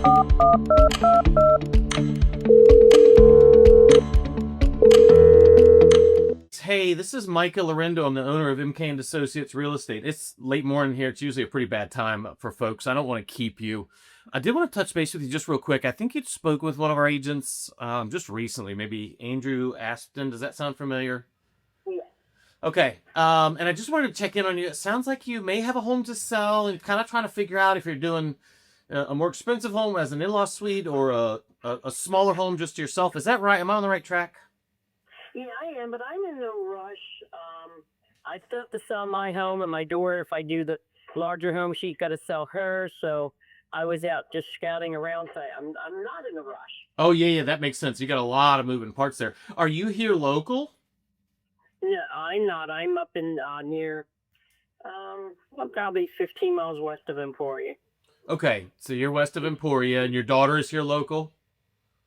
Hey, this is Micah Lorendo. I'm the owner of MK and Associates Real Estate. It's late morning here. It's usually a pretty bad time for folks. I don't want to keep you. I did want to touch base with you just real quick. I think you spoke with one of our agents just recently, maybe Andrew Aston. Does that sound familiar? Yeah. Okay. And I just wanted to check in on you. It sounds like you may have a home to sell and kind of trying to figure out if you're doing a more expensive home as an in-law suite or a smaller home just to yourself. Is that right? Am I on the right track? Yeah, I am, but I'm in no rush. I still have to sell my home and my daughter. If I do the larger home, she's got to sell hers. So I was out just scouting around. So I'm not in a rush. Oh, yeah, that makes sense. You got a lot of moving parts there. Are you here local? Yeah, I'm not. I'm up in near, I'm probably 15 miles west of Emporia. Okay, so you're west of Emporia, and your daughter is here local?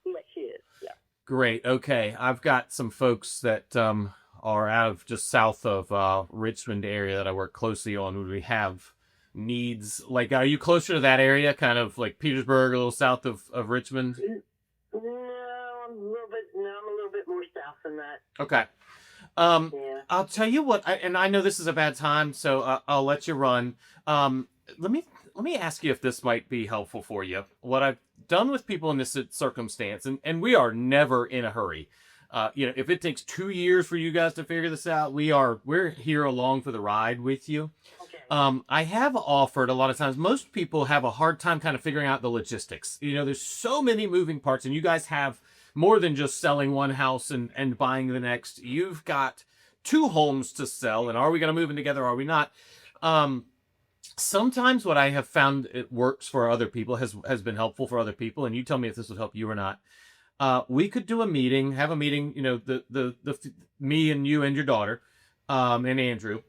Yes, she is. Yeah. Great. Okay, I've got some folks that are out of just south of Richmond area that I work closely on. Would we have needs? Like, are you closer to that area, kind of like Petersburg, a little south of Richmond? No, I'm a little bit more south than that. Okay. Yeah. I'll tell you what, and I know this is a bad time, so I'll let you run. Let me ask you if this might be helpful for you. What I've done with people in this circumstance, and we are never in a hurry. If it takes 2 years for you guys to figure this out, we're here along for the ride with you. Okay. I have offered a lot of times. Most people have a hard time kind of figuring out the logistics. There's so many moving parts, and you guys have more than just selling one house and buying the next. You've got 2 homes to sell, and are we going to move in together? Are we not? Sometimes what I have found it works for other people has been helpful for other people, and you tell me if this would help you or not. We could do have a meeting, me and you and your daughter, and Andrew.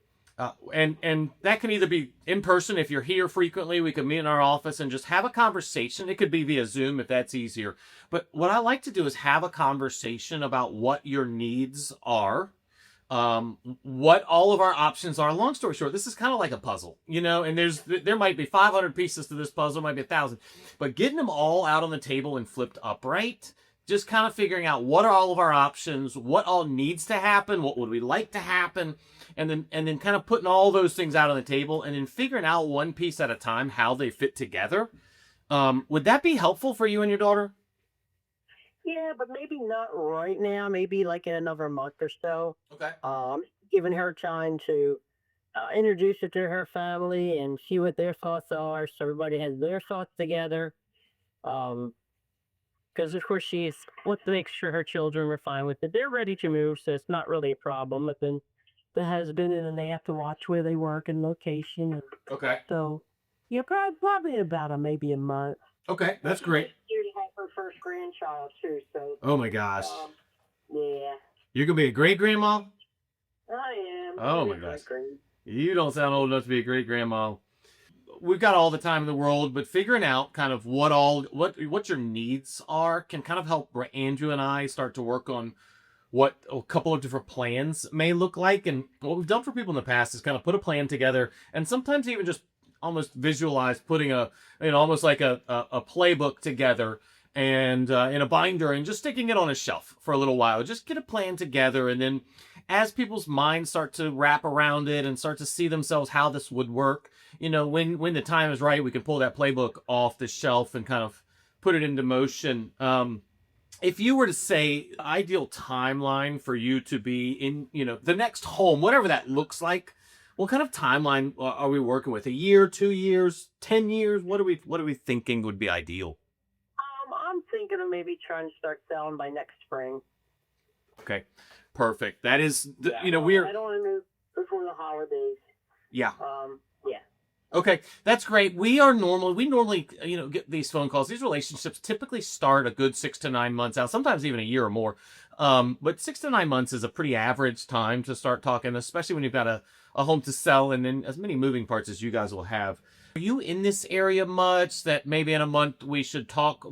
And that can either be in person. If you're here frequently, we could meet in our office and just have a conversation. It could be via Zoom if that's easier. But what I like to do is have a conversation about what your needs are, what all of our options are. Long story short, this is kind of like a puzzle, and there might be 500 pieces to this puzzle, might be 1,000, but getting them all out on the table and flipped upright, just kind of figuring out what are all of our options, what all needs to happen, what would we like to happen, and then kind of putting all those things out on the table and then figuring out one piece at a time how they fit together. Would that be helpful for you and your daughter? Yeah, but maybe not right now. Maybe like in another month or so. Okay. Giving her time to introduce it to her family and see what their thoughts are, so everybody has their thoughts together. Because of course she wants to make sure her children are fine with it. They're ready to move, so it's not really a problem. But then the husband, and then they have to watch where they work and location. And Okay. so, yeah, probably about maybe a month. Okay, that's great. Here to have her first grandchild too. So. Oh my gosh. Yeah. You're gonna be a great grandma? I am. Oh my gosh. You don't sound old enough to be a great grandma. We've got all the time in the world, but figuring out kind of what your needs are can kind of help Andrew and I start to work on what a couple of different plans may look like. And what we've done for people in the past is kind of put a plan together, and sometimes even just almost visualize putting almost like a playbook together and in a binder and just sticking it on a shelf for a little while. Just get a plan together, and then as people's minds start to wrap around it and start to see themselves how this would work, when the time is right, we can pull that playbook off the shelf and kind of put it into motion. If you were to say ideal timeline for you to be in, the next home, whatever that looks like, what kind of timeline are we working with? A year, 2 years, 10 years? What are we thinking would be ideal? I'm thinking of maybe trying to start selling by next spring. Okay, perfect. That is, I don't want to move before the holidays. Yeah. Yeah. Okay, that's great. We normally, get these phone calls. These relationships typically start a good 6 to 9 months out, sometimes even a year or more. But 6 to 9 months is a pretty average time to start talking, especially when you've got a home to sell and then as many moving parts as you guys will have. Are you in this area much that maybe in a month we should talk?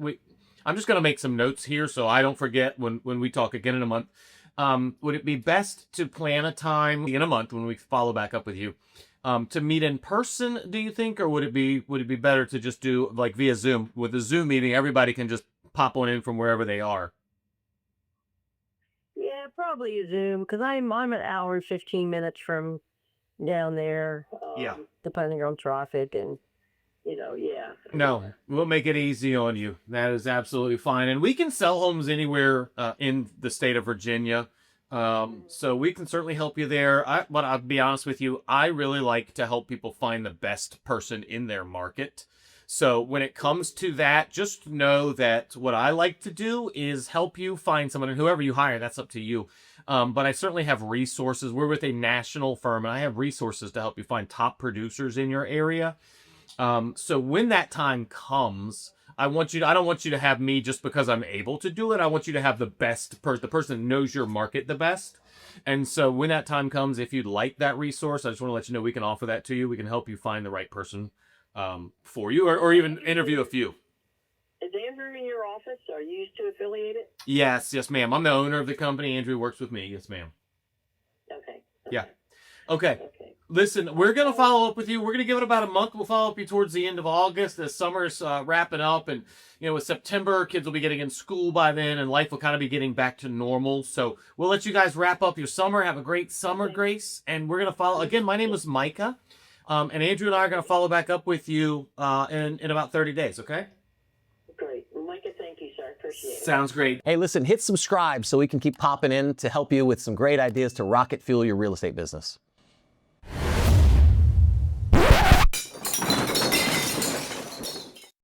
I'm just going to make some notes here so I don't forget when we talk again in a month. Would it be best to plan a time in a month when we follow back up with you To meet in person, do you think, or would it be better to just do like via Zoom? With a Zoom meeting, everybody can just pop on in from wherever they are. Yeah, probably a Zoom because I'm an hour and 15 minutes from down there, Yeah. depending on traffic and yeah. No, we'll make it easy on you. That is absolutely fine. And we can sell homes anywhere in the state of Virginia. So we can certainly help you there. But I'll be honest with you, I really like to help people find the best person in their market. So when it comes to that, just know that what I like to do is help you find someone, and whoever you hire, that's up to you. But I certainly have resources. We're with a national firm, and I have resources to help you find top producers in your area. So when that time comes, I don't want you to have me just because I'm able to do it. I want you to have the best person, the person that knows your market the best. And so when that time comes, if you'd like that resource, I just want to let you know we can offer that to you. We can help you find the right person for you, or even interview a few. Is Andrew in your office? Are you used to affiliated? Yes, ma'am. I'm the owner of the company. Andrew works with me. Yes, ma'am. Okay. Yeah. Okay. Okay. Listen, we're going to follow up with you. We're going to give it about a month. We'll follow up with you towards the end of August. The summer's wrapping up, and with September, kids will be getting in school by then, and life will kind of be getting back to normal. So we'll let you guys wrap up your summer. Have a great summer, Grace. And we're going to follow. Again, my name is Micah, and Andrew and I are going to follow back up with you in about 30 days, okay? Great. Well, Micah, thank you, sir. Appreciate it. Sounds great. Hey, listen, hit subscribe so we can keep popping in to help you with some great ideas to rocket fuel your real estate business.